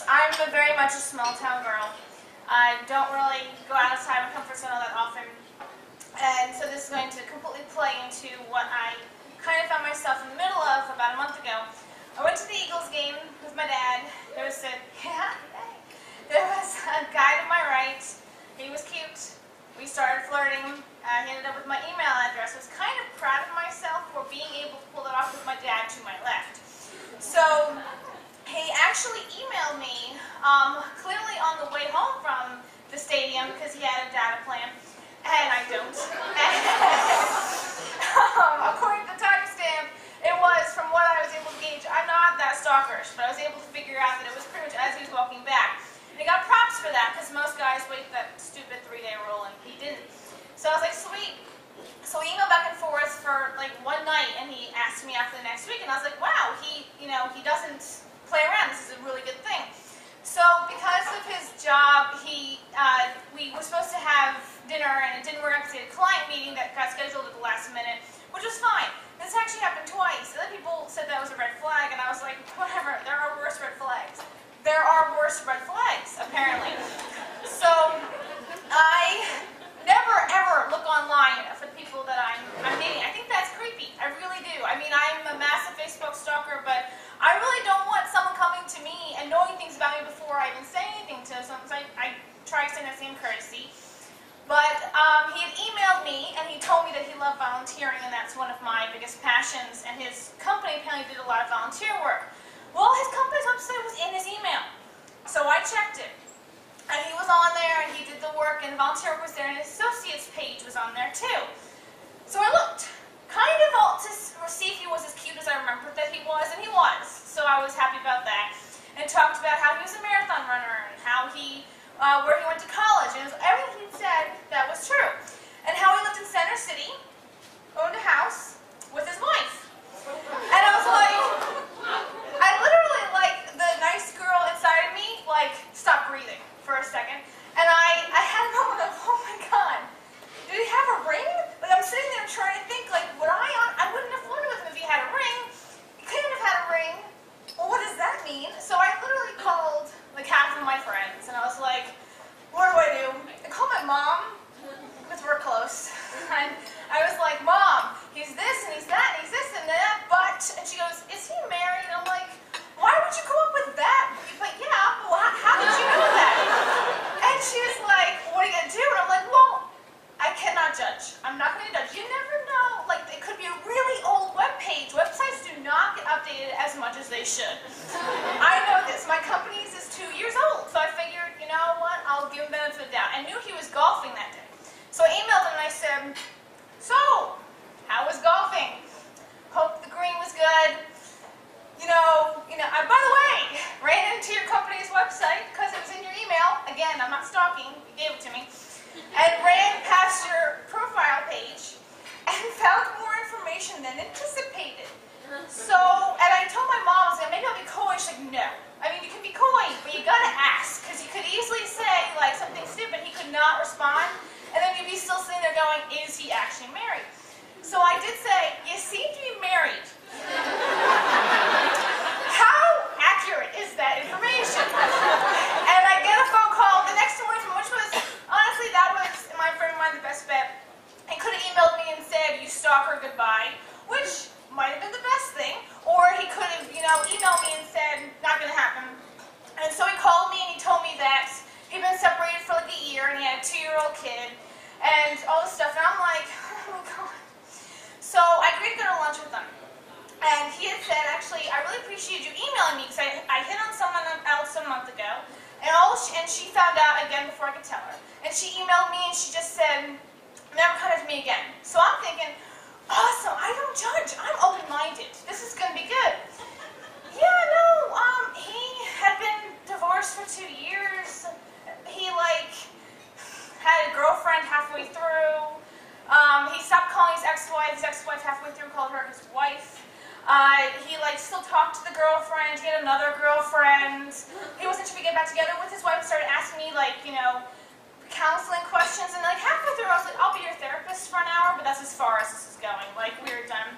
I'm very much a small town girl. I don't really go outside my comfort zone all that often. And so this is going to completely play into what I kind of found myself in the middle of about a month ago. I went to the Eagles game with my dad. There was a guy to my right. He was cute. We started flirting. He ended up with my email address. I was kind of proud of myself for being able to pull it off with my dad to my left. So he actually emailed me clearly on the way home from the stadium because he had a data plan, and I don't. According to the timestamp, it was, from what I was able to gauge, I'm not that stalkerish, but I was able to figure out that it was pretty much as he was walking back. And he got props for that because most guys wait that stupid 3-day rule, and he didn't. So I was like, sweet. So we emailed back and forth for like one night, and he asked me after the next week, and I was like, wow, he doesn't play around. This is a really good thing. So because of his job, we were supposed to have dinner, and it didn't work out because he had a client meeting that got scheduled at the last minute, which was fine. This actually happened twice. Other people said that was a red flag, and I was like, whatever, there are worse red flags. There are worse red flags, apparently. So I never, ever look online for the people that I'm dating. I think that's creepy. I really do. I mean, I'm a massive Facebook stalker, but I really don't want someone coming to me and knowing things about me before I even say anything to them. So I try to extend that same courtesy. But he had emailed me, and he told me that he loved volunteering, and that's one of my biggest passions. And his company apparently did a lot of volunteer work. Well, his company's website was in his email. So I checked it. And he was on there, and he did the work, and the volunteer work was there, and his associates page was on there too. So I looked, kind of to see if he was as cute as I remembered that he was, and he was. So I was happy about that. And talked about how he was a marathon runner, and how where he went to college, and it was everything he said that was true. And how he lived in Center City, owned a house with his wife. And I was like, I literally, like, the nice girl inside of me, like, stopped breathing for a second. And I had a moment of, oh my God, did he have a ring? Like, I'm sitting there trying to think, like, I wouldn't have flown with him if he had a ring. He couldn't have had a ring. Well, what does that mean? So I literally called, like, half of my friends, and I was like, what do? I called my mom, because we're close. And I was like, Mom, he's this, and he's that, and he's this, and that, but, and she goes, is he married? And I'm like, why would you come up with that? But yeah, well, how did you know that? And she was like, what are you going to do? And I'm like, well, I cannot judge. I'm not going to judge. You never know. Like, it could be a really old web page. Websites do not get updated as much as they should. I know this. My company's is 2 years old. So I figured, you know what? I'll give him the benefit of the doubt. I knew he was golfing that day. So I emailed him and I said, so, how was golfing? Hope the green was good. By the way, ran into your company's website because it was in your email. Again, I'm not stalking. You gave it to me. And ran past your profile page and found more information than anticipated. So, and I told my mom, I was like, maybe I'll be coy. She's like, no. I mean, you can be coy, but you gotta ask. Because you could easily say, like, something stupid. He could not respond. And then you'd be still sitting there going, is he actually married? So I did say, you seem to be married. How accurate is that information? And I get a phone call the next morning from which was, honestly, that was, in my frame of mind, the best bet. He could have emailed me and said, you stalker, goodbye, which might have been the best thing. Or he could have, emailed me and said, not going to happen. And so he called me and he told me that he'd been separated for like a year and he had a 2-year-old kid and all this stuff. And I'm like, oh my God. So I agreed to go to lunch with him. And he had said, actually, I really appreciate you emailing me because I hit on someone else a month ago. And she found out again before I could tell her. And she emailed me and she just said, never contact me again. So I'm thinking, awesome, I don't judge. I'm open-minded. This is going to be good. Yeah, no, he had been divorced for 2 years. He, had a girlfriend halfway through. He stopped calling his ex-wife. His ex-wife halfway through called her his wife. He, still talked to the girlfriend. He had another girlfriend. He wasn't sure to get back together with his wife. Started asking me, counseling questions. And, halfway through, I was like, I'll be your therapist for an hour, but that's as far as this is going. We were done.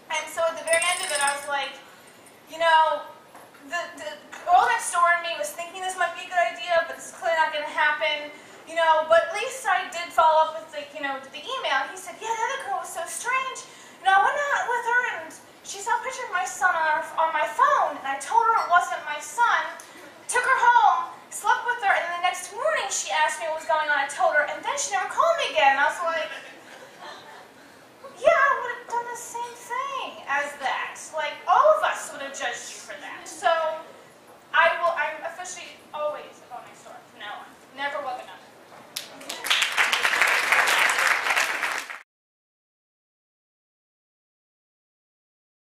And so at the very end of it, I was like, like, the email, he said, yeah, the other girl was so strange. I went out with her and she saw a picture of my son on my phone, and I told her it wasn't my son, took her home, slept with her, and then the next morning she asked me what was going on. I told her, and then she never called me again. And I was like, yeah, I would have done the same thing as that. Like, all of us would have judged you for that. So I'm officially